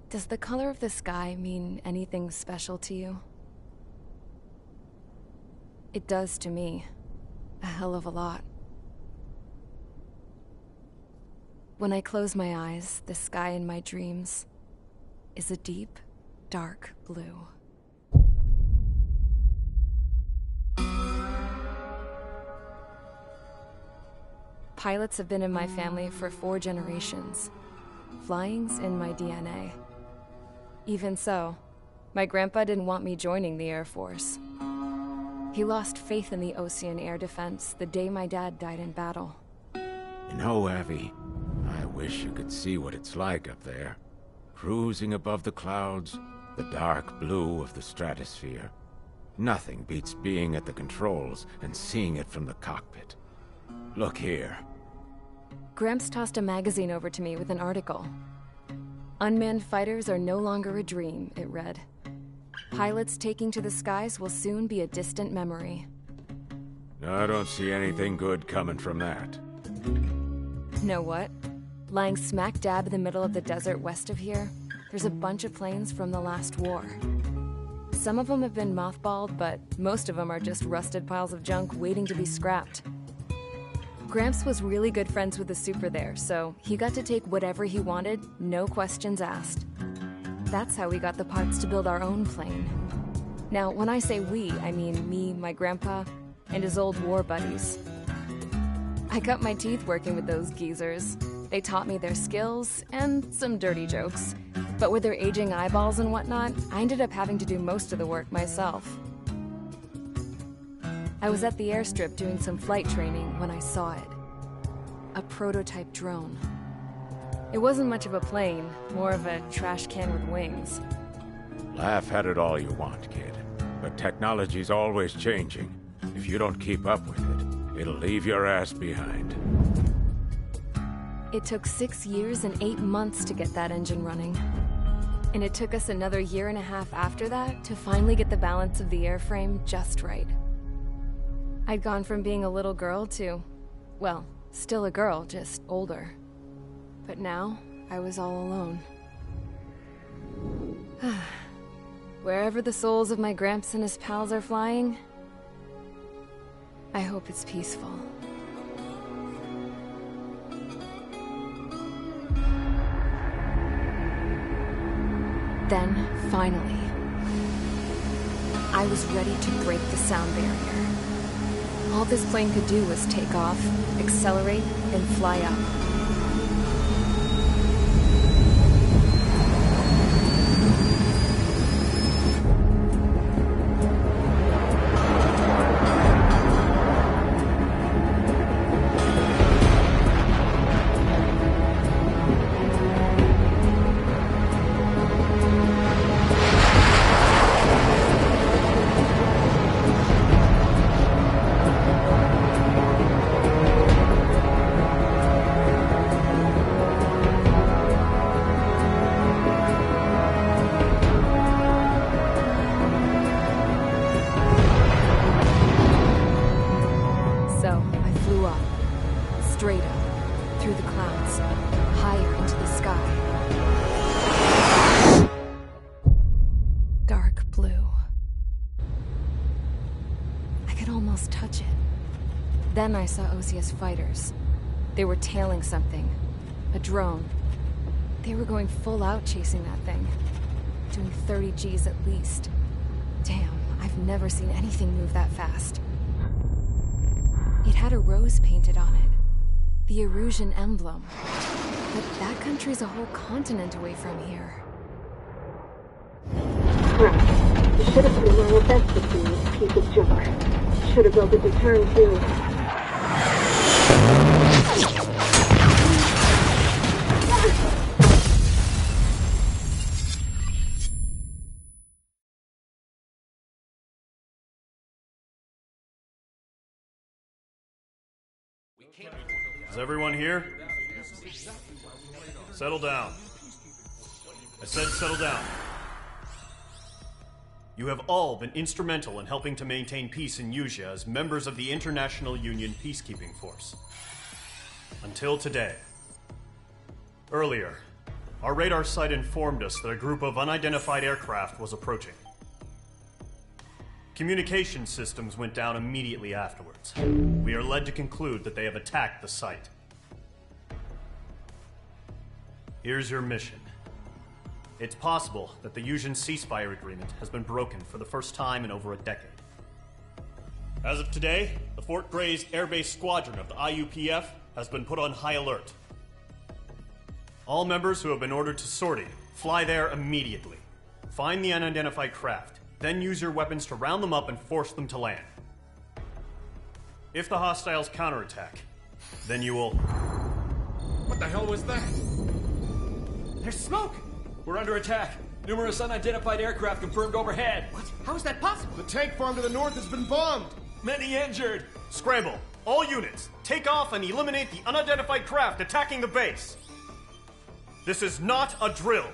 Does the color of the sky mean anything special to you? It does to me. A hell of a lot. When I close my eyes, the sky in my dreams is a deep, dark blue. Pilots have been in my family for 4 generations. Flying's in my DNA. Even so, my grandpa didn't want me joining the Air Force. He lost faith in the Osean Air Defense the day my dad died in battle. You know, Abby, I wish you could see what it's like up there. Cruising above the clouds, the dark blue of the stratosphere. Nothing beats being at the controls and seeing it from the cockpit. Look here. Gramps tossed a magazine over to me with an article. Unmanned fighters are no longer a dream, it read. Pilots taking to the skies will soon be a distant memory. I don't see anything good coming from that. Know what? Lying smack dab in the middle of the desert west of here, there's a bunch of planes from the last war. Some of them have been mothballed, but most of them are just rusted piles of junk waiting to be scrapped. Gramps was really good friends with the super there, so he got to take whatever he wanted, no questions asked. That's how we got the parts to build our own plane. Now, when I say we, I mean me, my grandpa, and his old war buddies. I cut my teeth working with those geezers. They taught me their skills, and some dirty jokes. But with their aging eyeballs and whatnot, I ended up having to do most of the work myself. I was at the airstrip doing some flight training when I saw it. A prototype drone. It wasn't much of a plane, more of a trash can with wings. Laugh at it all you want, kid. But technology's always changing. If you don't keep up with it, it'll leave your ass behind. It took 6 years and 8 months to get that engine running. And it took us another 1.5 years after that to finally get the balance of the airframe just right. I'd gone from being a little girl to, well, still a girl, just older. But now, I was all alone. Wherever the souls of my Gramps and his pals are flying, I hope it's peaceful. Then, finally, I was ready to break the sound barrier. All this plane could do was take off, accelerate, and fly up. Straight up, through the clouds, higher into the sky. Dark blue. I could almost touch it. Then I saw Osia's fighters. They were tailing something. A drone. They were going full out chasing that thing. Doing 30 Gs at least. Damn, I've never seen anything move that fast. It had a rose painted on it. The Erusian emblem. But that country's a whole continent away from here. Crap. You should have put in my best to see this piece of junk. Should have built a deterrent too. Is everyone here? Settle down. I said settle down. You have all been instrumental in helping to maintain peace in Usea as members of the International Union Peacekeeping Force. Until today. Earlier, our radar site informed us that a group of unidentified aircraft was approaching. Communication systems went down immediately afterwards. We are led to conclude that they have attacked the site. Here's your mission. It's possible that the Yuuzhan ceasefire agreement has been broken for the first time in over a decade. As of today, the Fort Grays Air Base Squadron of the IUPF has been put on high alert. All members who have been ordered to sortie, fly there immediately. Find the unidentified craft, then use your weapons to round them up and force them to land. If the hostiles counterattack, then you will... What the hell was that? There's smoke! We're under attack. Numerous unidentified aircraft confirmed overhead. What? How is that possible? The tank farm to the north has been bombed! Many injured. Scramble! All units, take off and eliminate the unidentified craft attacking the base! This is not a drill!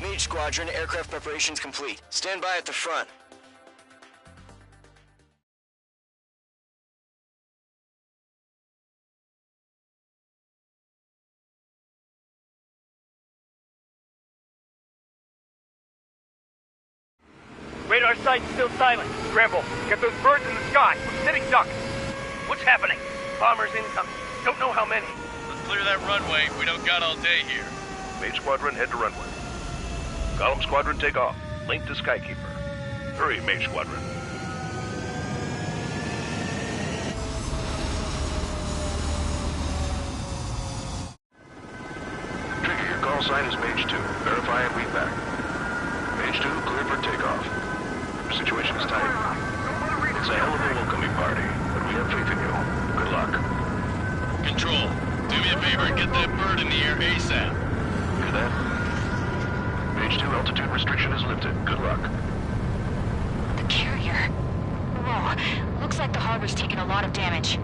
Mage Squadron, aircraft preparations complete. Stand by at the front. Radar site's still silent. Scramble. Get those birds in the sky. We're sitting ducks. What's happening? Bombers incoming. Don't know how many. Let's clear that runway. We don't got all day here. Mage Squadron, head to runway. Golem Squadron, take off. Link to Skykeeper. Hurry, Mage Squadron. Trigger, your call sign is Mage 2. Verify and read back. Mage 2, clear for takeoff. Your situation is tight. It's a hell of a welcoming party, but we have faith in you. Good luck. Control, do me a favor and get that bird in the air ASAP. Hear that? Mage 2, altitude restriction is lifted. Good luck. The carrier. Whoa, looks like the harbor's taken a lot of damage.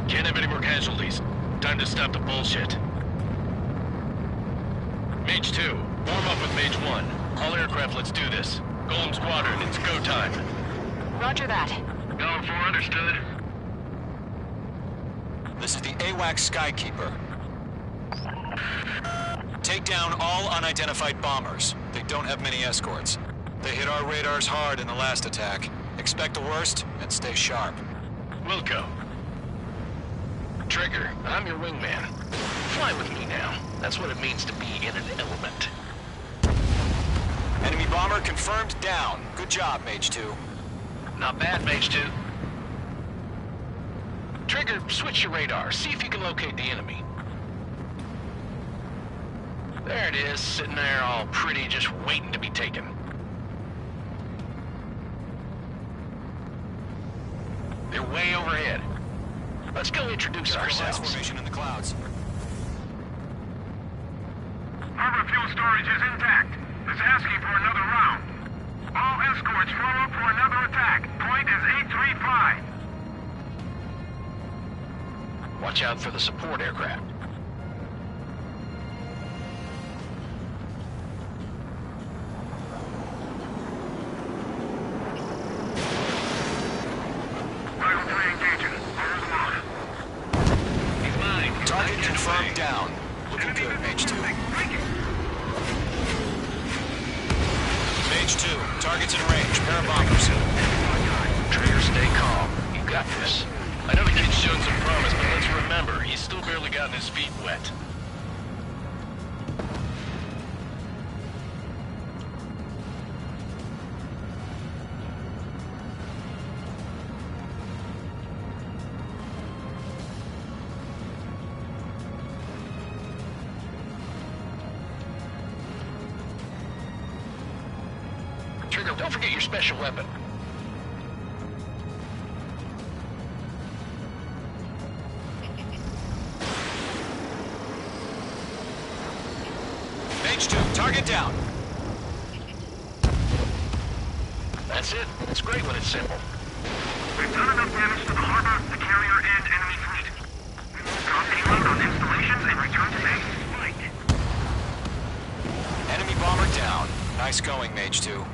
Can't have any more casualties. Time to stop the bullshit. Mage 2, warm up with Mage 1. All aircraft, let's do this. Golem Squadron, it's go time. Roger that. Golem 4, understood. This is the AWACS Skykeeper. Take down all unidentified bombers. They don't have many escorts. They hit our radars hard in the last attack. Expect the worst and stay sharp. Wilco. Trigger, I'm your wingman. Fly with me now. That's what it means to be in an element. Enemy bomber confirmed down. Good job, Mage 2. Not bad, Mage 2. Trigger, switch your radar. See if you can locate the enemy. There it is, sitting there all pretty, just waiting to be taken. They're way overhead. Let's go introduce ourselves. Formation in the clouds. Harbor fuel storage is intact. It's asking for another round. All escorts form up for another attack. Point is 835. Watch out for the support aircraft. Target confirmed down. Looking good, Mage 2. Mage 2, target's in range. Pair of bombers. Trigger, stay calm. You got this. I know the kid's shown some promise, but let's remember, he's still barely gotten his feet wet. Don't forget your special weapon. Mage 2, target down. That's it. It's great when it's simple. We've done enough damage to the harbor, the carrier, and enemy fleet. We will drop payload on installations and return to base. Right. Enemy bomber down. Nice going, Mage 2.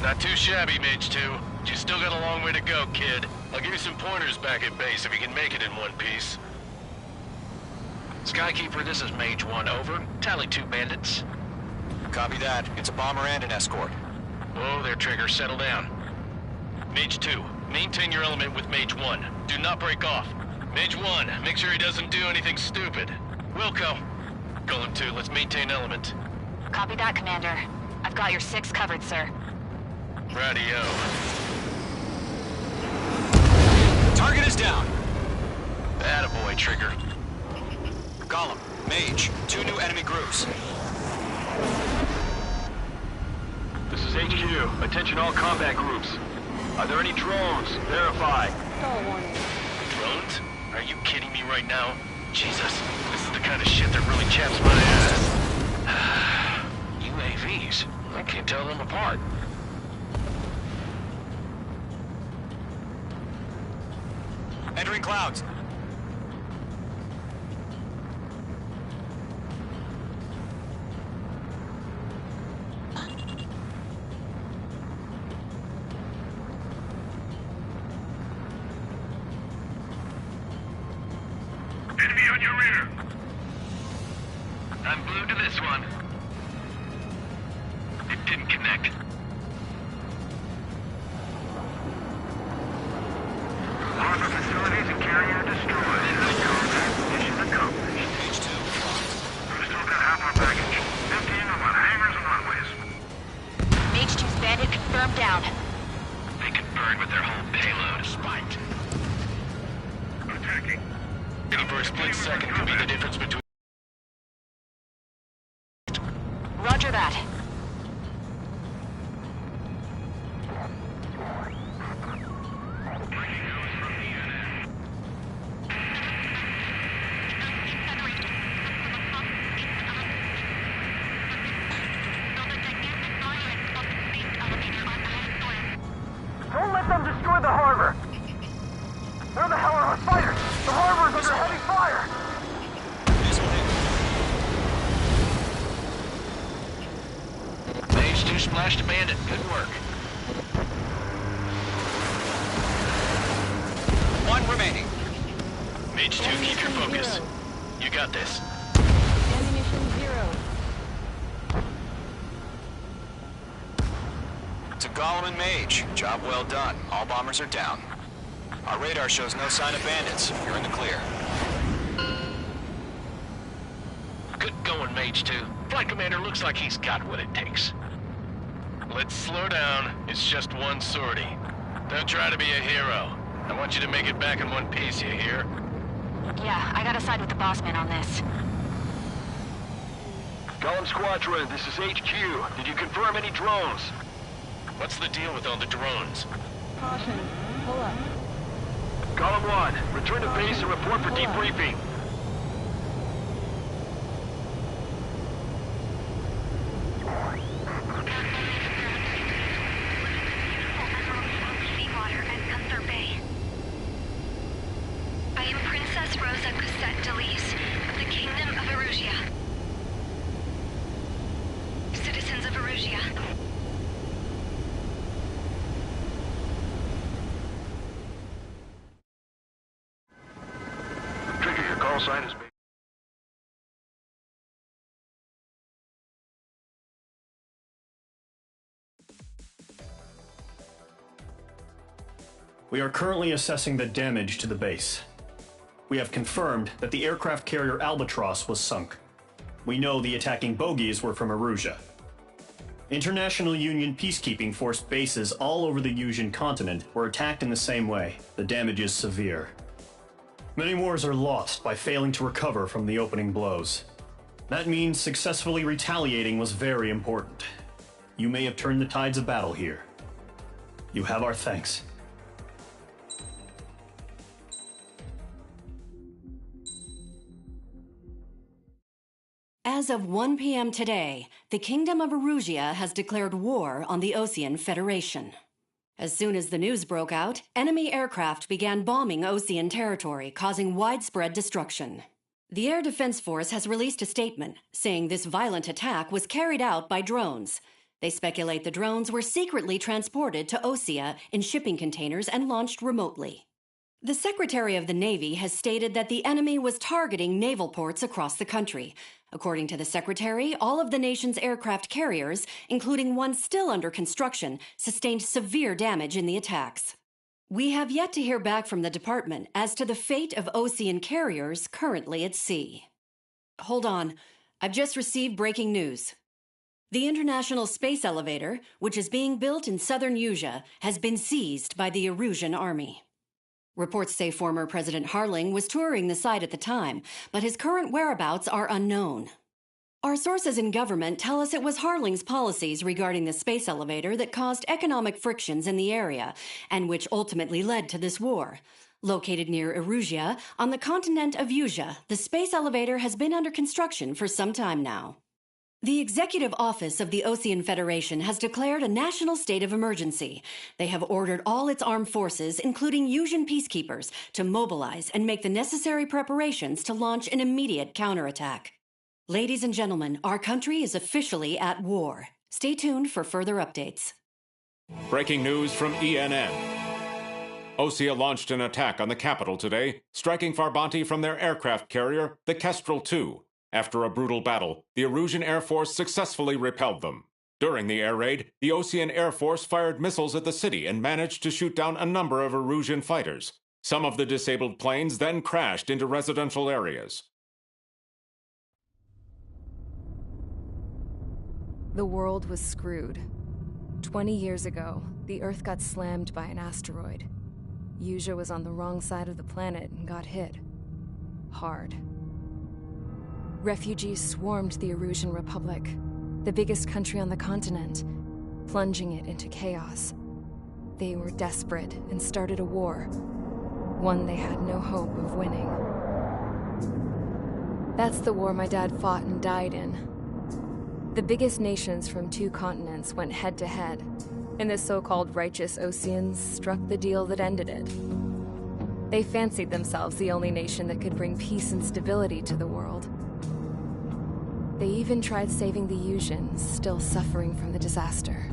Not too shabby, Mage 2. But you still got a long way to go, kid. I'll give you some pointers back at base if you can make it in one piece. Skykeeper, this is Mage 1, over. Tally 2 bandits. Copy that. It's a bomber and an escort. Whoa there, Trigger. Settle down. Mage 2, maintain your element with Mage 1. Do not break off. Mage 1, make sure he doesn't do anything stupid. Wilco. Golem 2, let's maintain element. Copy that, Commander. I've got your 6 covered, sir. Radio. Target is down. Attaboy, Trigger. Golem, Mage, 2 new enemy groups. This is HQ. Attention all combat groups. Are there any drones? Verify. Drones? Are you kidding me right now? Jesus, this is the kind of shit that really chaps my ass. UAVs. I can't tell them apart. Entering clouds. Enemy on your rear. I'm blue to this one. It didn't connect. Harbor facilities and carrier destroyed. Mission accomplished. Mage 2, locked. We've still got half our package. 15 on hangars and runways. Mage 2's bandit confirmed down. They could burn with their whole payload. Spiked. Attacking. Waiting for a split second could be the difference between... Roger that. Don't let them destroy the harbor! Where the hell are our fighters? The harbor is under heavy fire! Mage 2 splashed a bandit. Good work. 1 remaining. Mage 2, keep your focus. You got this. Ammunition 0. To Golem and Mage, job well done. All bombers are down. Our radar shows no sign of bandits. You're in the clear. Good going, Mage 2. Flight Commander looks like he's got what it takes. Let's slow down. It's just one sortie. Don't try to be a hero. I want you to make it back in one piece, you hear? Yeah, I gotta side with the boss man on this. Golem Squadron, this is HQ. Did you confirm any drones? What's the deal with all the drones? Caution. Pull up. Golem 1, return to base and report for debriefing. Seawater and Gunther Bay. I am Princess Rosa Cosette Delise of the Kingdom of Erusia. Citizens of Erusia. Trigger, your call sign is... We are currently assessing the damage to the base. We have confirmed that the aircraft carrier Albatross was sunk. We know the attacking bogies were from Erusia. International Union peacekeeping force bases all over the Yusian continent were attacked in the same way. The damage is severe. Many wars are lost by failing to recover from the opening blows. That means successfully retaliating was very important. You may have turned the tides of battle here. You have our thanks. As of 1 p.m. today, the Kingdom of Erusia has declared war on the Osean Federation. As soon as the news broke out, enemy aircraft began bombing Osean territory, causing widespread destruction. The Air Defense Force has released a statement saying this violent attack was carried out by drones. They speculate the drones were secretly transported to Osea in shipping containers and launched remotely. The Secretary of the Navy has stated that the enemy was targeting naval ports across the country. According to the Secretary, all of the nation's aircraft carriers, including one still under construction, sustained severe damage in the attacks. We have yet to hear back from the department as to the fate of Osean carriers currently at sea. Hold on. I've just received breaking news. The International Space Elevator, which is being built in southern Usea, has been seized by the Erusian army. Reports say former President Harling was touring the site at the time, but his current whereabouts are unknown. Our sources in government tell us it was Harling's policies regarding the space elevator that caused economic frictions in the area, and which ultimately led to this war. Located near Erusia, on the continent of Usea, the space elevator has been under construction for some time now. The Executive Office of the Osean Federation has declared a national state of emergency. They have ordered all its armed forces, including Usian peacekeepers, to mobilize and make the necessary preparations to launch an immediate counterattack. Ladies and gentlemen, our country is officially at war. Stay tuned for further updates. Breaking news from ENN. Osea launched an attack on the capital today, striking Farbanti from their aircraft carrier, the Kestrel II. After a brutal battle, the Erusian Air Force successfully repelled them. During the air raid, the Osean Air Force fired missiles at the city and managed to shoot down a number of Erusian fighters. Some of the disabled planes then crashed into residential areas. The world was screwed. 20 years ago, the Earth got slammed by an asteroid. Usea was on the wrong side of the planet and got hit. Hard. Refugees swarmed the Erusian Republic, the biggest country on the continent, plunging it into chaos. They were desperate and started a war, one they had no hope of winning. That's the war my dad fought and died in. The biggest nations from 2 continents went head-to-head, and the so-called righteous Oseans struck the deal that ended it. They fancied themselves the only nation that could bring peace and stability to the world. They even tried saving the Usians, still suffering from the disaster.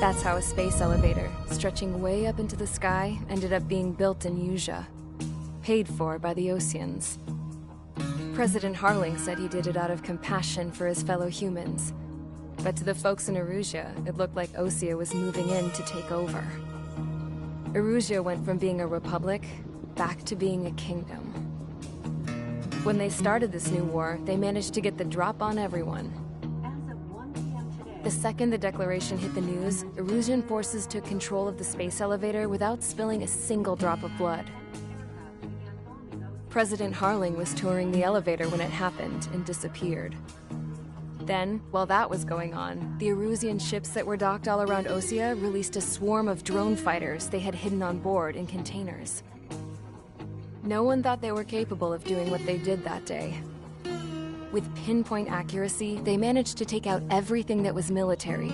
That's how a space elevator, stretching way up into the sky, ended up being built in Usea, paid for by the Oseans. President Harling said he did it out of compassion for his fellow humans. But to the folks in Erusia, it looked like Osea was moving in to take over. Erusia went from being a republic back to being a kingdom. When they started this new war, they managed to get the drop on everyone. The second the declaration hit the news, Erusian forces took control of the space elevator without spilling a single drop of blood. President Harling was touring the elevator when it happened and disappeared. Then, while that was going on, the Erusian ships that were docked all around Osea released a swarm of drone fighters they had hidden on board in containers. No one thought they were capable of doing what they did that day. With pinpoint accuracy, they managed to take out everything that was military,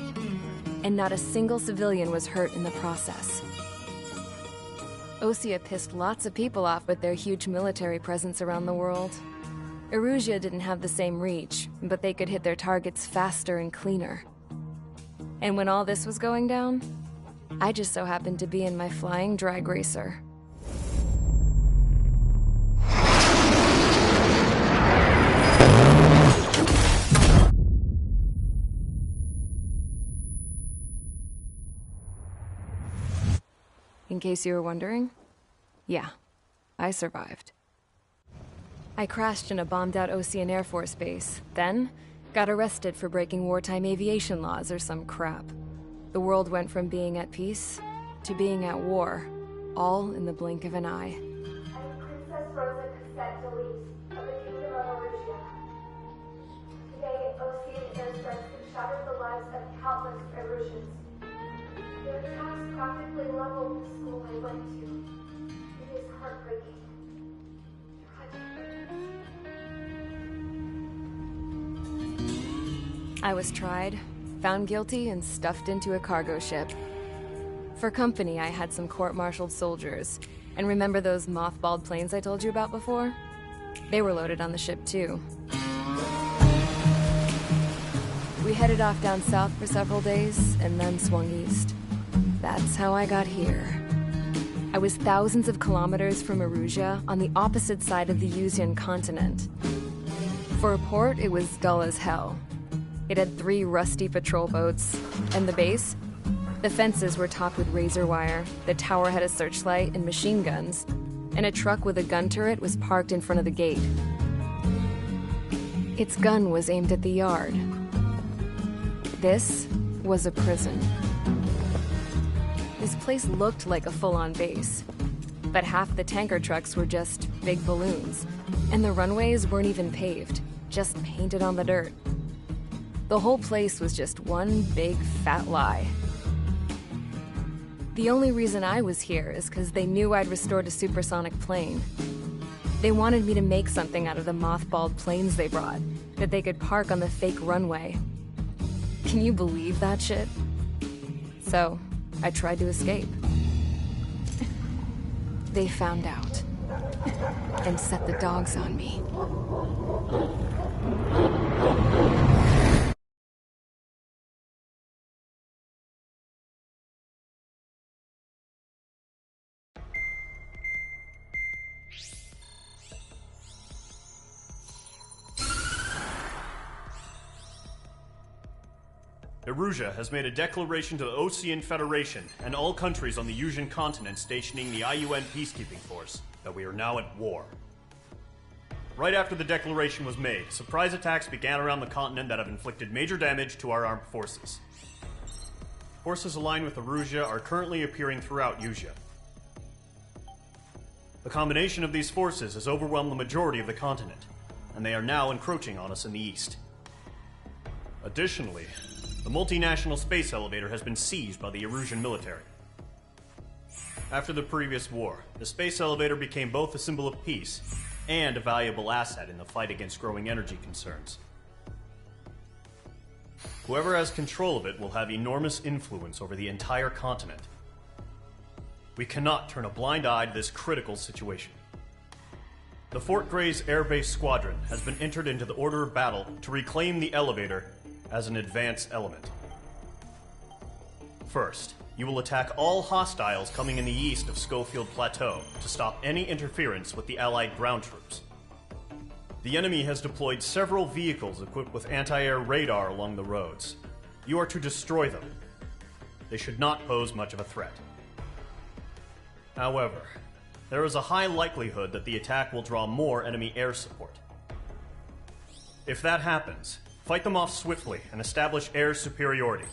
and not a single civilian was hurt in the process. Osea pissed lots of people off with their huge military presence around the world. Erusia didn't have the same reach, but they could hit their targets faster and cleaner. And when all this was going down, I just so happened to be in my flying drag racer. In case you were wondering, yeah, I survived. I crashed in a bombed-out Osean Air Force base, then got arrested for breaking wartime aviation laws or some crap. The world went from being at peace to being at war, all in the blink of an eye. Princess Rosa Cassette Delise of the Kingdom of Erusia. Today, Osean airstrikes have shattered the lives of countless Erusians. Their attacks practically leveled the school I went to. It is heartbreaking. I was tried, found guilty, and stuffed into a cargo ship. For company, I had some court-martialed soldiers. And remember those mothballed planes I told you about before? They were loaded on the ship, too. We headed off down south for several days, and then swung east. That's how I got here. I was thousands of kilometers from Erusia, on the opposite side of the Usian continent. For a port, it was dull as hell. It had 3 rusty patrol boats, and the base? The fences were topped with razor wire, the tower had a searchlight and machine guns, and a truck with a gun turret was parked in front of the gate. Its gun was aimed at the yard. This was a prison. This place looked like a full-on base, but half the tanker trucks were just big balloons, and the runways weren't even paved, just painted on the dirt. The whole place was just one big fat lie. The only reason I was here is because they knew I'd restored a supersonic plane. They wanted me to make something out of the mothballed planes they brought, that they could park on the fake runway. Can you believe that shit? So, I tried to escape. They found out, and set the dogs on me. Erusia has made a declaration to the Osean Federation and all countries on the Usian continent stationing the IUN peacekeeping force that we are now at war. Right after the declaration was made, surprise attacks began around the continent that have inflicted major damage to our armed forces. Forces aligned with Erusia are currently appearing throughout Usia. The combination of these forces has overwhelmed the majority of the continent, and they are now encroaching on us in the east. Additionally, the multinational space elevator has been seized by the Erusian military. After the previous war, the space elevator became both a symbol of peace and a valuable asset in the fight against growing energy concerns. Whoever has control of it will have enormous influence over the entire continent. We cannot turn a blind eye to this critical situation. The Fort Grays Air Base Squadron has been entered into the order of battle to reclaim the elevator as an advance element. First, you will attack all hostiles coming in the east of Schofield Plateau to stop any interference with the Allied ground troops. The enemy has deployed several vehicles equipped with anti-air radar along the roads. You are to destroy them. They should not pose much of a threat. However, there is a high likelihood that the attack will draw more enemy air support. If that happens, fight them off swiftly and establish air superiority.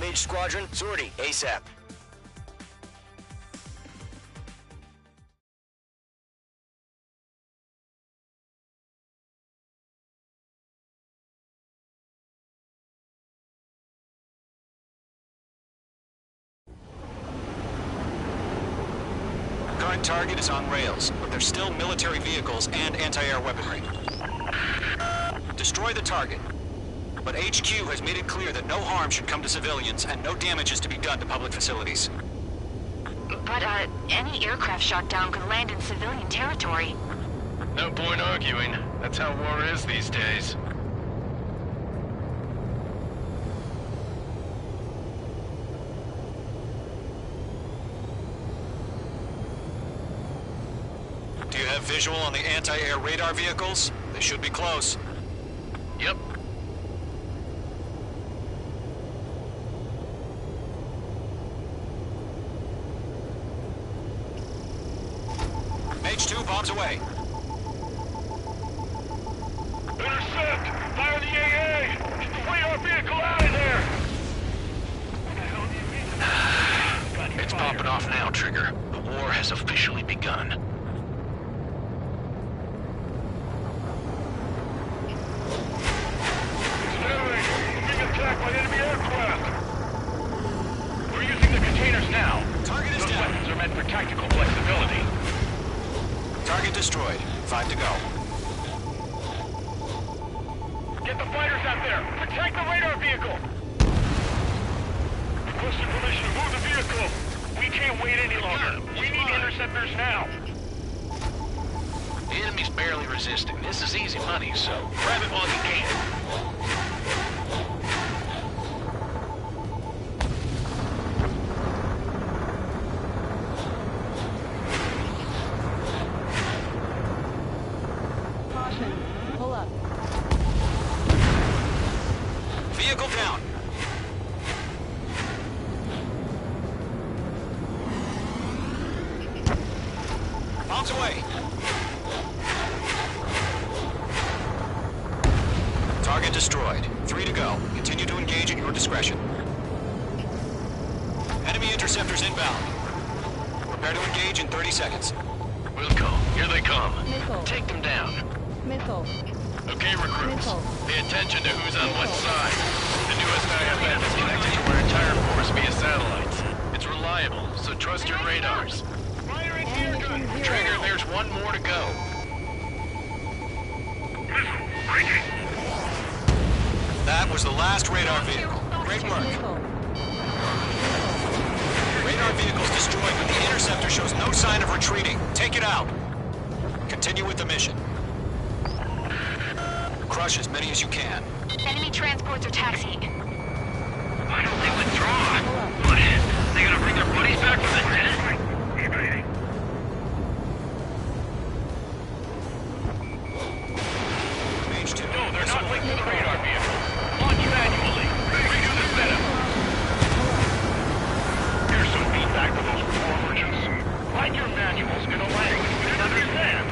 Mage Squadron, sortie, ASAP. target is on rails, but there's still military vehicles and anti-air weaponry. Destroy the target. But HQ has made it clear that no harm should come to civilians and no damage is to be done to public facilities. But, any aircraft shot down could land in civilian territory. No point arguing. That's how war is these days. Do you have visual on the anti-air radar vehicles? They should be close. Yep. Mage 2, bombs away. Intercept! Fire the AA! Get the radar vehicle out of there! It's popping off now, Trigger. The war has officially begun. Attacked by enemy aircraft! We're using the containers now. Target is Those down. weapons are meant for tactical flexibility. Target destroyed. 5 to go. Get the fighters out there! Protect the radar vehicle! Requesting permission to move the vehicle! We can't wait any longer. We need interceptors now! The enemy's barely resisting. This is easy money, so grab it while you can. Vehicle down. Bombs away. Target destroyed. 3 to go. Continue to engage at your discretion. Enemy interceptors inbound. Prepare to engage in 30 seconds. Wilco, here they come. Missile. Take them down. Missile. Okay, recruits. Missile. Pay attention to who's on what side. The newest IFF is connected to our entire force via satellites. It's reliable, so trust your radars. Trigger, there's one more to go. That was the last radar vehicle. Great work. Radar vehicle's destroyed, but the interceptor shows no sign of retreating. Take it out. Continue with the mission. Crush as many as you can. Enemy transports are taxiing. Why don't they withdraw? What? They gonna bring their buddies back from the dead? Mage 2. No, they're not linked to the radar vehicle. Launch manually. Redo the setup. Here's some feedback for those core merchants. Write your manuals in a language we can understand.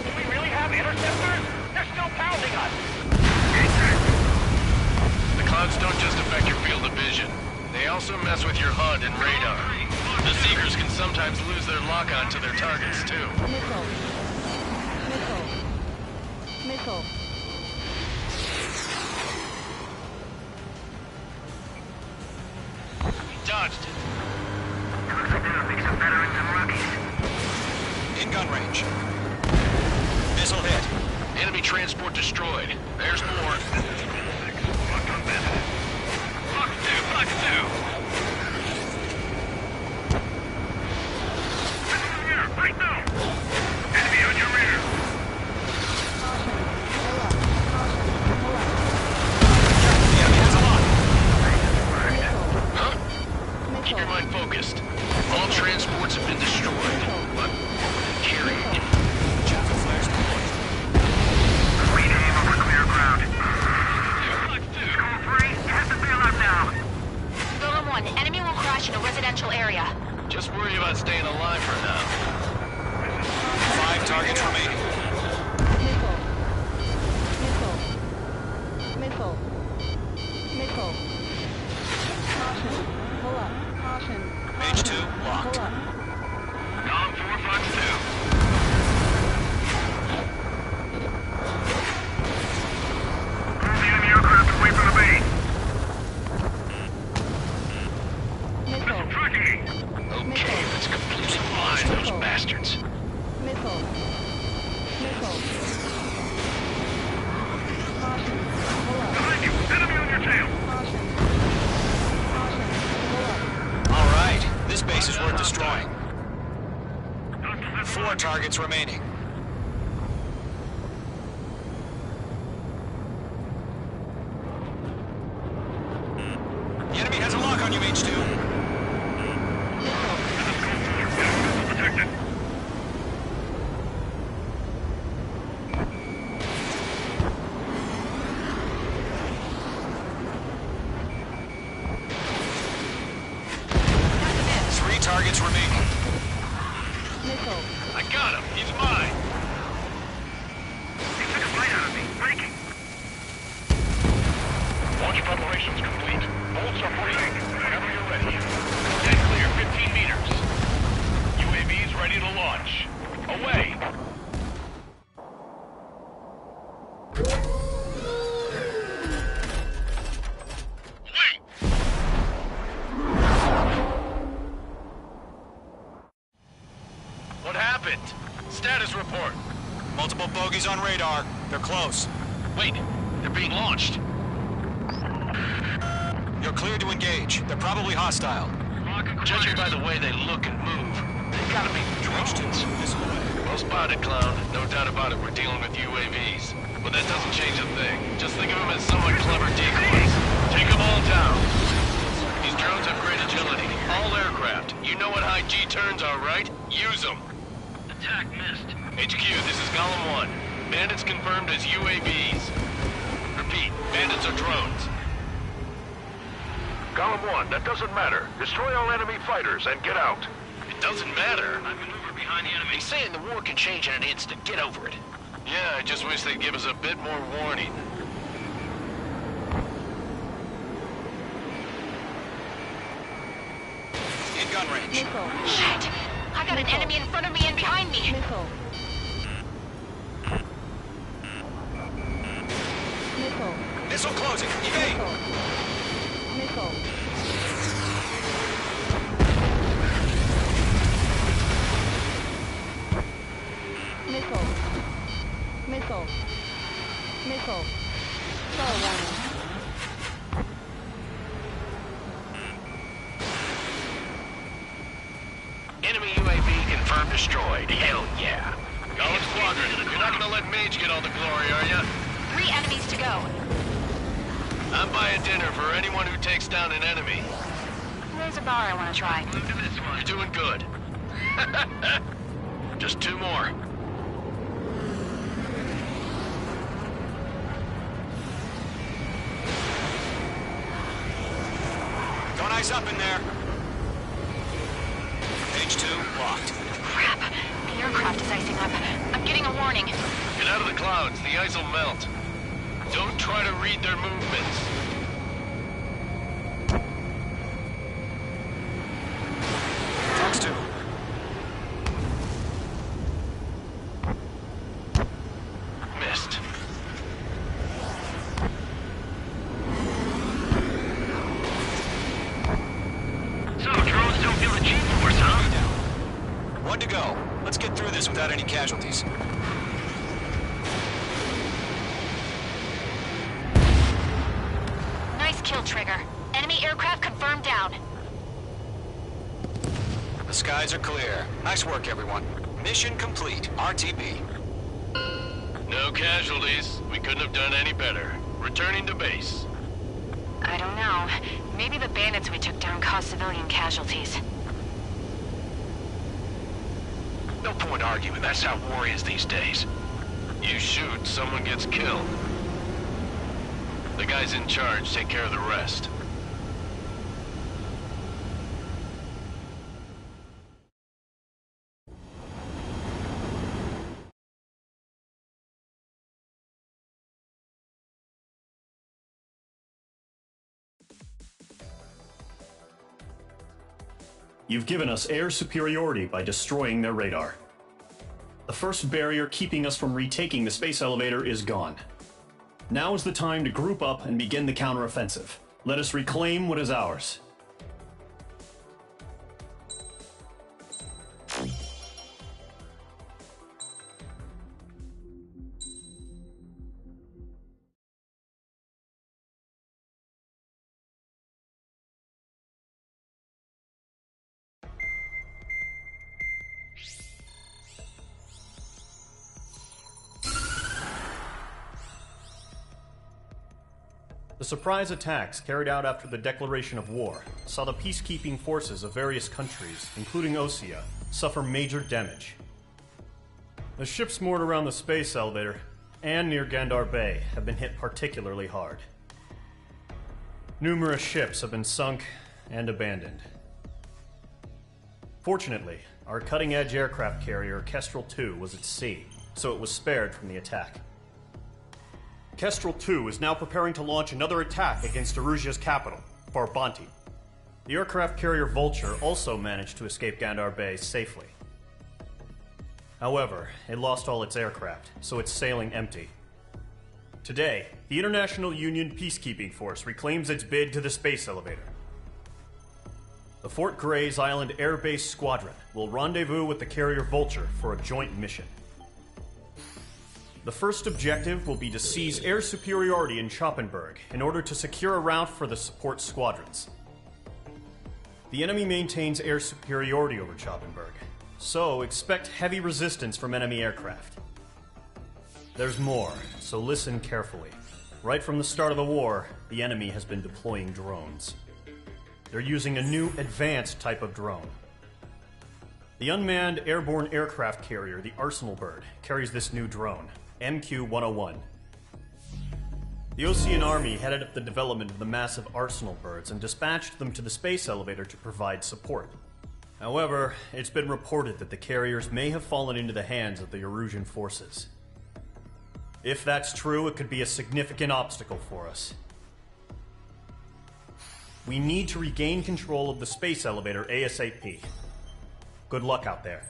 Do we really have interceptors? They're still pounding us. The clouds don't just affect your field of vision. They also mess with your HUD and radar. The Seekers can sometimes lose their lock-on to their targets, too. Missile. Missile. Missile. Dodged it. In gun range. Missile hit. Enemy transport destroyed. There's more. Fox 2. Right now! Enemy on your rear! Huh? Keep your mind focused. All transports have been destroyed, but carried. Chaffin flares deployed. Rename over clear ground. School 3, you have to bail out now. Golem 1, enemy will crash in a residential area. Just worry about staying alive for now. 5 targets remaining. Missile. Missile. Missile. Caution. Pull up. Caution. Mage 2 locked. Pull up. Golem 4, Fox 2. Move the enemy aircraft away from the base. Missile. Tracking. Okay, those bastards. Missile. Missile. Caution. Pull up. Behind you! Enemy on your tail! Caution. Caution. Pull up. All right, this base is worth destroying. 4 targets remaining. The enemy has a lock on you, H2. Protected. Three targets remaining. Missile. I got him. He's mine. He took a bite out of me. Breaking. Launch preparations complete. Bolts are breathing. Whenever you're ready. Dead clear, 15 meters. UAVs ready to launch. Away. What happened? Status report. Multiple bogies on radar. They're close. Wait, they're being launched. You're cleared to engage. They're probably hostile. Judging by the way they look and move, they've got to be drones. Well spotted, Clown. No doubt about it, we're dealing with UAVs. But that doesn't change a thing. Just think of them as somewhat clever decoys. Take them all down. These drones have great agility. All aircraft. You know what high G turns are, right? Use them. Attack missed. HQ, this is Golem 1. Bandits confirmed as UAVs. Repeat, bandits are drones. Golem 1, that doesn't matter. Destroy all enemy fighters and get out. It doesn't matter. I maneuver behind the enemy. He's saying the war can change in an instant. Get over it. Yeah, I just wish they'd give us a bit more warning. In gun range. Missile. Shit! I got an enemy in front of me and behind me. Missile. Missile. Missile closing. Evade. Missile. Missile. Missile. Missile. Star warning. Enemy UAV confirmed destroyed. Hell yeah. Golem Squadron, you're not gonna let Mage get all the glory, are ya? 3 enemies to go. I'm buying dinner for anyone who takes down an enemy. There's a bar I want to try. Move to this one. You're doing good. Just 2 more. Don't eyes up in there. Page 2, locked. Crap. The aircraft is icing up. I'm getting a warning. Get out of the clouds. The ice will melt. Don't try to read their movements. Fox 2. Missed. So, drones don't feel the G-force, huh? 1 to go. Let's get through this without any casualties. Nice kill, Trigger. Enemy aircraft confirmed down. The skies are clear. Nice work, everyone. Mission complete. RTB. No casualties. We couldn't have done any better. Returning to base. I don't know. Maybe the bandits we took down caused civilian casualties. No point arguing. That's how war is these days. You shoot, someone gets killed. The guys in charge take care of the rest. You've given us air superiority by destroying their radar. The first barrier keeping us from retaking the space elevator is gone. Now is the time to group up and begin the counteroffensive. Let us reclaim what is ours. surprise attacks carried out after the declaration of war saw the peacekeeping forces of various countries, including Osea, suffer major damage. The ships moored around the space elevator and near Gandar Bay have been hit particularly hard. Numerous ships have been sunk and abandoned. Fortunately, our cutting-edge aircraft carrier Kestrel II was at sea, so it was spared from the attack. Kestrel II is now preparing to launch another attack against Erusia's capital, Farbanti. The aircraft carrier Vulture also managed to escape Gandar Bay safely. However, it lost all its aircraft, so it's sailing empty. Today, the International Union Peacekeeping Force reclaims its bid to the space elevator. The Fort Grays Island Air Base Squadron will rendezvous with the carrier Vulture for a joint mission. The first objective will be to seize air superiority in Choppenberg in order to secure a route for the support squadrons. The enemy maintains air superiority over Choppenberg, so expect heavy resistance from enemy aircraft. There's more, so listen carefully. Right from the start of the war, the enemy has been deploying drones. They're using a new advanced type of drone. The unmanned airborne aircraft carrier, the Arsenal Bird, carries this new drone, MQ-101. The Osean Army headed up the development of the massive Arsenal Birds and dispatched them to the space elevator to provide support. However, it's been reported that the carriers may have fallen into the hands of the Erusian forces. If that's true, it could be a significant obstacle for us. We need to regain control of the space elevator ASAP. Good luck out there.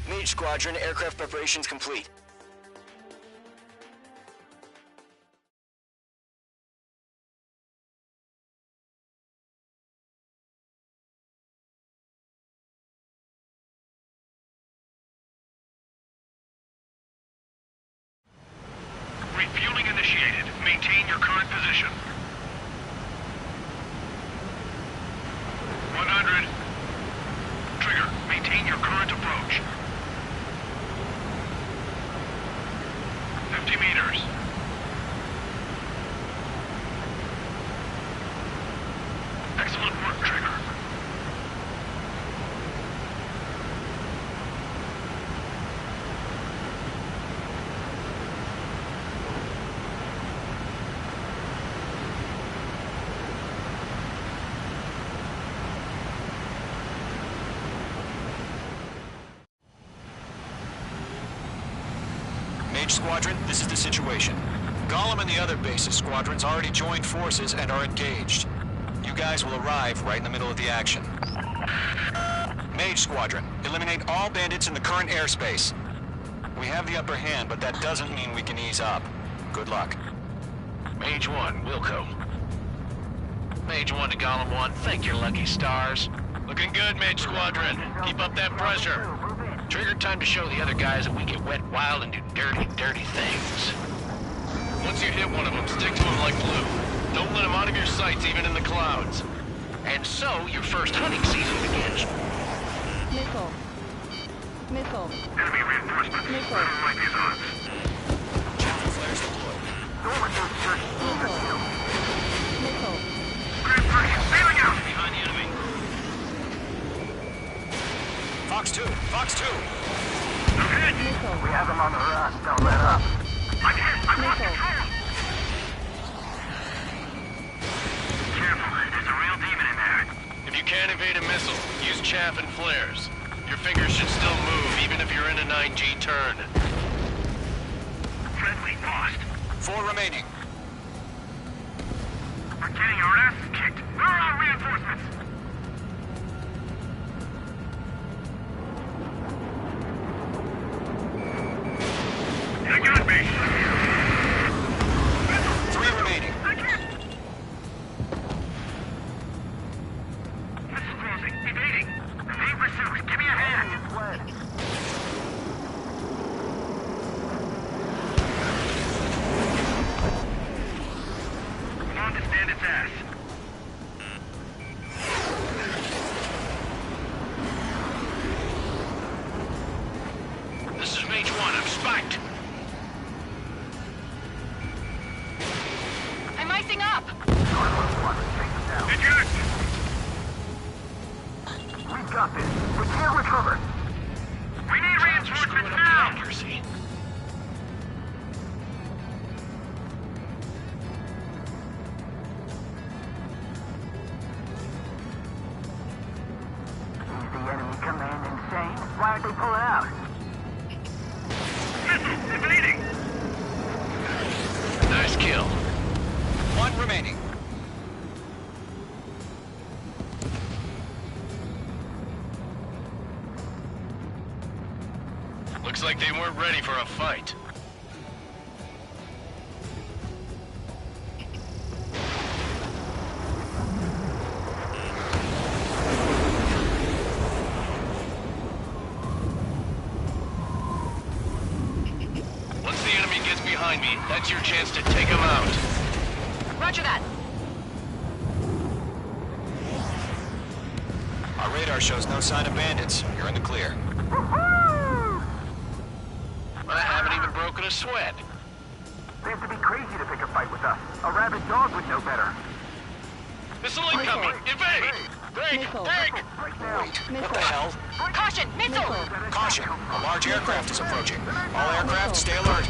Mage Squadron, aircraft preparations complete. Refueling initiated. Maintain your current position. 100. Trigger, maintain your current approach. 50 meters. Excellent work, Trigger. Mage Squadron, this is the situation. Gollum and the other base's squadrons already joined forces and are engaged. You guys will arrive right in the middle of the action. Mage Squadron, eliminate all bandits in the current airspace. We have the upper hand, but that doesn't mean we can ease up. Good luck. Mage 1, Wilco. Mage 1 to Gollum 1, thank your lucky stars. Looking good, Mage Squadron. Keep up that pressure. Trigger, time to show the other guys that we get wet wild and do dirty, dirty things. Once you hit one of them, stick to them like glue. Don't let them out of your sights, even in the clouds. And so, your first hunting season begins. Missile. Missile. Enemy reinforcements. Missile. Like these odds. Chapel flares deployed. Missile. Grand Prix, sailing out! Behind the enemy. Fox 2! Fox 2! Ahead! Missile. We have them on the rack. Don't let up. I'm hit! I'm on Missile. control! Careful, there's a real demon in there. If you can't evade a missile, use chaff and flares. Your fingers should still move, even if you're in a 9G turn. Friendly lost. 4 remaining. We're getting our asses kicked. Where are our reinforcements? They got me! 3 remaining. I can't! Missile closing. Evading. Evade pursuit. Give me a hand. stand its ass. This is Mage 1. I'm spiked. I'm icing up! Eject! We've got this. We can't recover. We need reinforcements now! Accuracy. Is the enemy command insane? Why aren't they pulling out? Missile evading! Nice kill. One remaining. Looks like they weren't ready for a fight. Once the enemy gets behind me, that's your chance to take him out. Roger that. Our radar shows no sign of bandits. You're in the clear. I haven't even broken a sweat. They have to be crazy to pick a fight with us. A rabid dog would know better. Missile incoming! Evade! Break! Break! Wait, what the hell? Caution! Missile! Caution! A large aircraft is approaching. All aircraft, stay alert.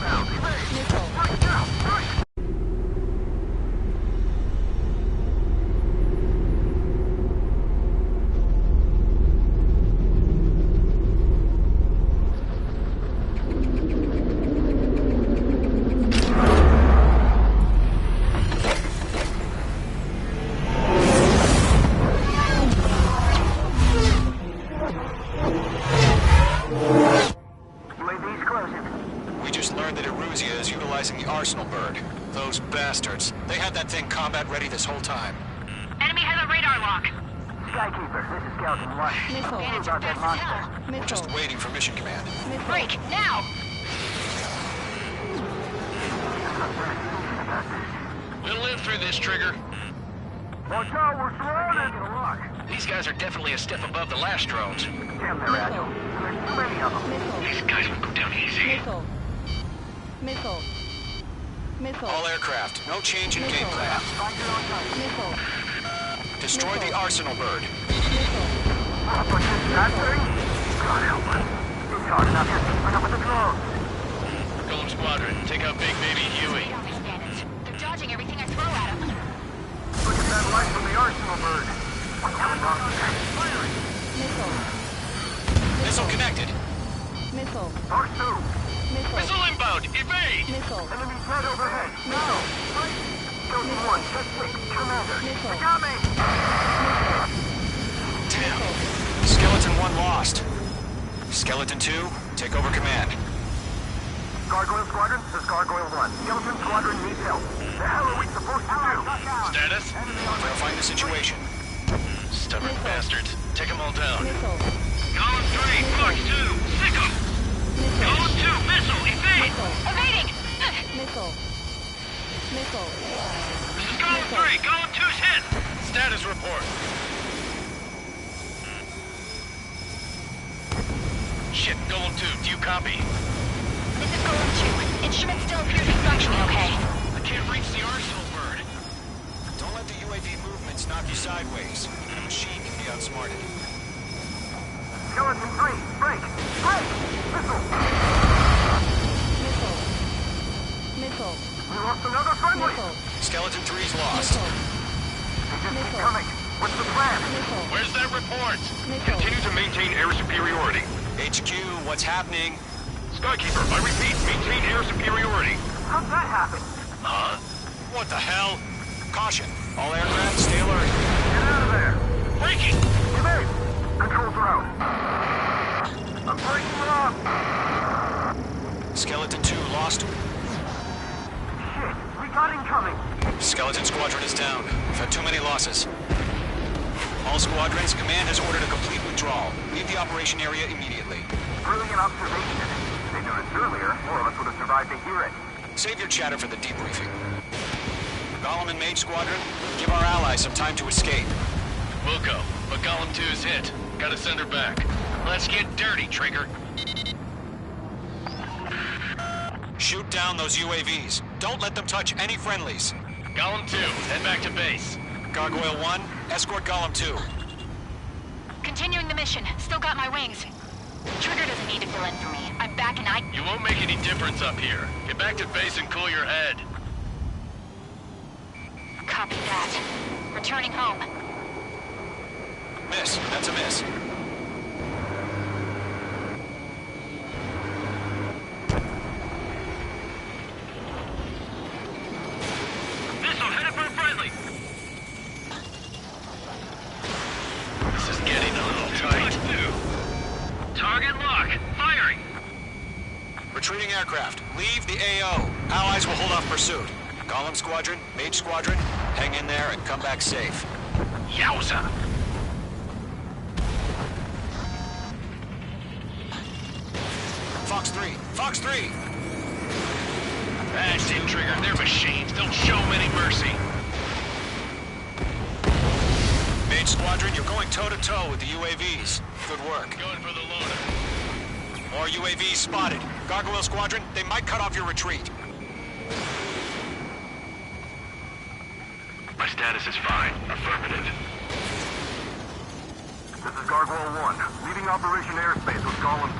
UAV's closing. We just learned that Eruzia is utilizing the Arsenal bird. Those bastards. They had that thing combat ready this whole time. Enemy has a radar lock. Skykeeper, this is Skeleton 1. Missile. Bandits are fast as hell. We're just waiting for mission command. Break, now! We'll live through this, Trigger. Watch out, we're surrounded! These guys are definitely a step above the last drones. Damn, they're agile. There's too many of them. These guys will go down easy. Missile. Missile. Missile. All aircraft, no change in game plan. Missile. Destroy the Arsenal bird. But that thing? God help us. It's hard enough just keeping up with the drones. Golem Squadron, take out Big Baby Huey. Bandits. They're dodging everything I throw at them. Look at that light from the Arsenal bird. What's going on? Firing! Missile. Missile connected. Missile. R2! Missile. Missile inbound! Evade! Missile. Enemy head overhead! Now! Skeleton 1, check 6, Commander! Missile. They got me! Damn. Skeleton 1 lost. Skeleton 2, take over command. Gargoyle Squadron, this is Gargoyle 1. Skeleton Squadron needs help. The hell are we supposed to do? Status? Verifying the situation. Stubborn bastards. Take them all down. Missile. Golem 3, Fox 2, sick 'em! Golem 2, missile, evade! Evading! Missile. Missile. This is Golem 3, Golem 2's hit! Status report. Shit, Golem 2, do you copy? This is Golem 2. Instrument still appears to be functioning okay. I can't reach the Arsenal bird. Don't let the UAV movements knock you sideways. The machine can be outsmarted. Skeleton 3, break! Break! Missile! Missile. Missile. We lost another friendly! Missile. Skeleton 3's lost. Missile. They just keep Missile. coming. What's the plan? Missile. Where's that report? Missile. Continue to maintain air superiority. HQ, what's happening? Skykeeper, I repeat, maintain air superiority. How'd that happen? Huh? What the hell? Caution. All aircraft, stay alert. Get out of there! Breaking! Evade! Controls are out. I'm breaking it off! Skeleton 2 lost. Shit, we got incoming! Skeleton Squadron is down. We've had too many losses. All squadrons, command has ordered a complete withdrawal. Leave the operation area immediately. Brilliant observation. If they noticed earlier, more of us would have survived to hear it. Save your chatter for the debriefing. Golem and Mage Squadron, give our allies some time to escape. We'll go, but Golem 2 is hit. Gotta send her back. Let's get dirty, Trigger. Shoot down those UAVs. Don't let them touch any friendlies. Golem 2, head back to base. Gargoyle 1, escort Golem 2. Continuing the mission. Still got my wings. Trigger doesn't need to fill in for me. I'm back and You won't make any difference up here. Get back to base and cool your head. Copy that. Returning home. Miss. That's a miss. Missile headed for a friendly. This is getting a little tight. Target lock. Firing. Retreating aircraft. Leave the AO. Allies will hold off pursuit. Golem Squadron, Mage Squadron, hang in there and come back safe. Yowza. Fox 3! Fox 3! That's it, Trigger. They're machines. Don't show them any mercy. Mage Squadron, you're going toe-to-toe with the UAVs. Good work. Going for the loader. More UAVs spotted. Gargoyle Squadron, they might cut off your retreat. My status is fine. Affirmative. This is Gargoyle 1, leading Operation Airspace with Golem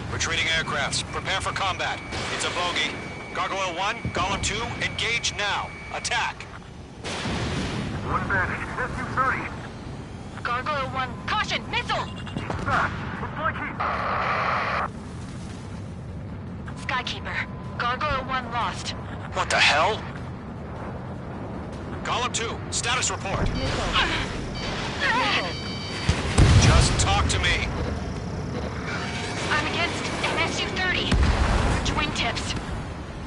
2. Retreating aircrafts, prepare for combat. It's a bogey. Gargoyle 1, Golem 2, engage now. Attack! One Bandit, SU-30. Gargoyle 1, caution! Missile! He's fast. Looks like he... Skykeeper. Gargoyle 1 lost. What the hell? Golem 2, status report. Just talk to me. I'm against an SU-30. Wingtips.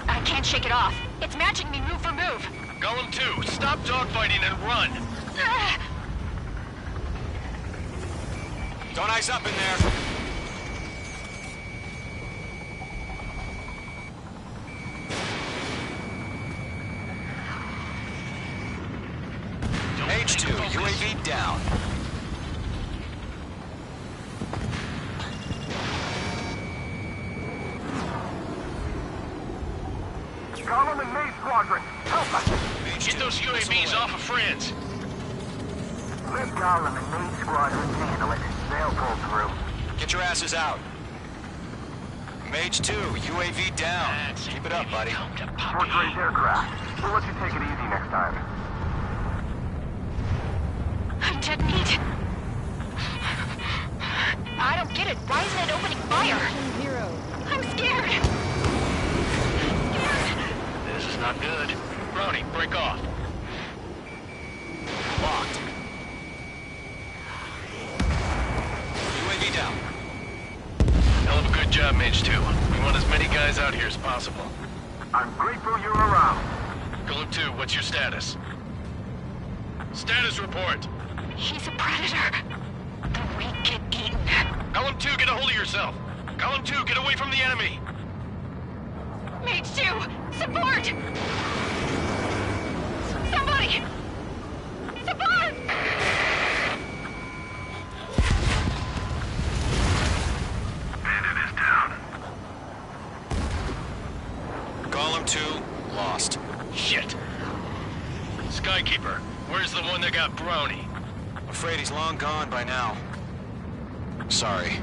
I can't shake it off. It's matching me move for move. Golem 2, stop dogfighting and run. Don't ice up in there. H2, UAV down. Golem and Mage Squadron, help us! Get those UAVs off of friends. Let Golem and Mage Squadron handle it. They'll pull through. Get your asses out. Mage 2, UAV down. Keep it up, buddy. Short-range aircraft. We'll let you take it easy next time. I'm dead meat. I don't get it. Why isn't it opening fire? I'm scared. This is not good. Brownie, break off. Locked. UAV down. Hell of a good job, Mage 2. We want as many guys out here as possible. I'm grateful you're around. Golem 2, what's your status? Status report. He's a predator. The weak get eaten. Golem 2, get a hold of yourself. Golem 2, get away from the enemy. Mage 2, support! Somebody! Support! Bandit is down. Golem 2, lost. Shit. Skykeeper, where's the one that got Brownie? Afraid he's long gone by now. Sorry.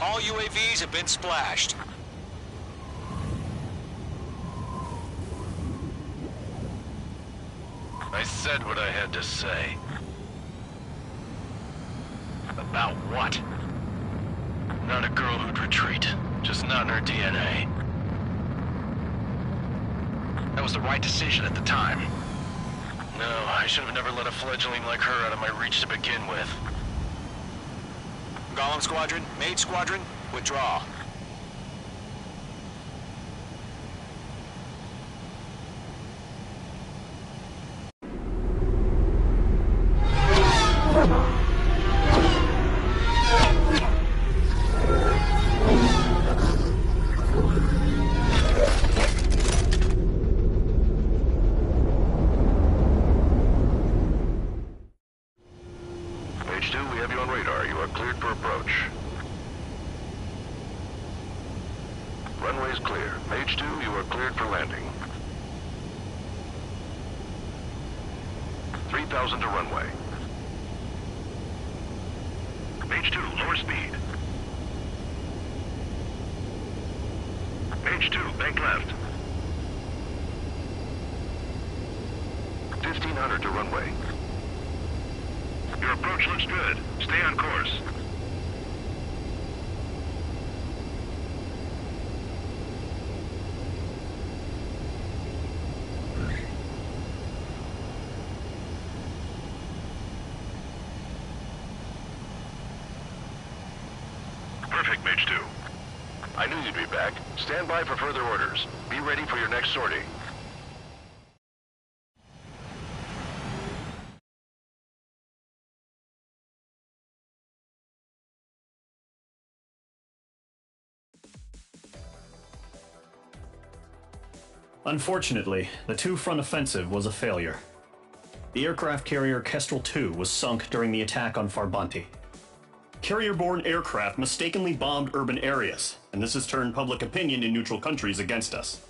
All UAVs have been splashed. I said what I had to say. About what? Not a girl who'd retreat. Just not in her DNA. That was the right decision at the time. No, I should have never let a fledgling like her out of my reach to begin with. Golem Squadron, Mage Squadron, withdraw. Runway's clear. Mage 2, you are cleared for landing. 3,000 to runway. Mage 2, lower speed. Mage 2, bank left. 1,500 to runway. Your approach looks good. Stay on course. Perfect, Mage 2. I knew you'd be back. Stand by for further orders. Be ready for your next sortie. Unfortunately, the two-front offensive was a failure. The aircraft carrier Kestrel II was sunk during the attack on Farbanti. Carrier-borne aircraft mistakenly bombed urban areas, and this has turned public opinion in neutral countries against us.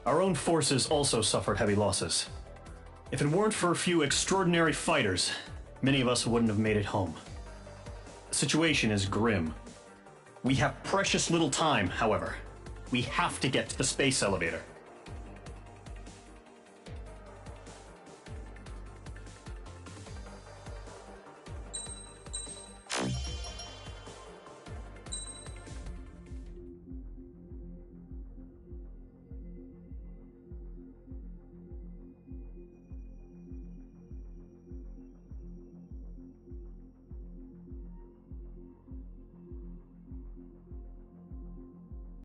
Our own forces also suffered heavy losses. If it weren't for a few extraordinary fighters, many of us wouldn't have made it home. The situation is grim. We have precious little time, however. We have to get to the space elevator.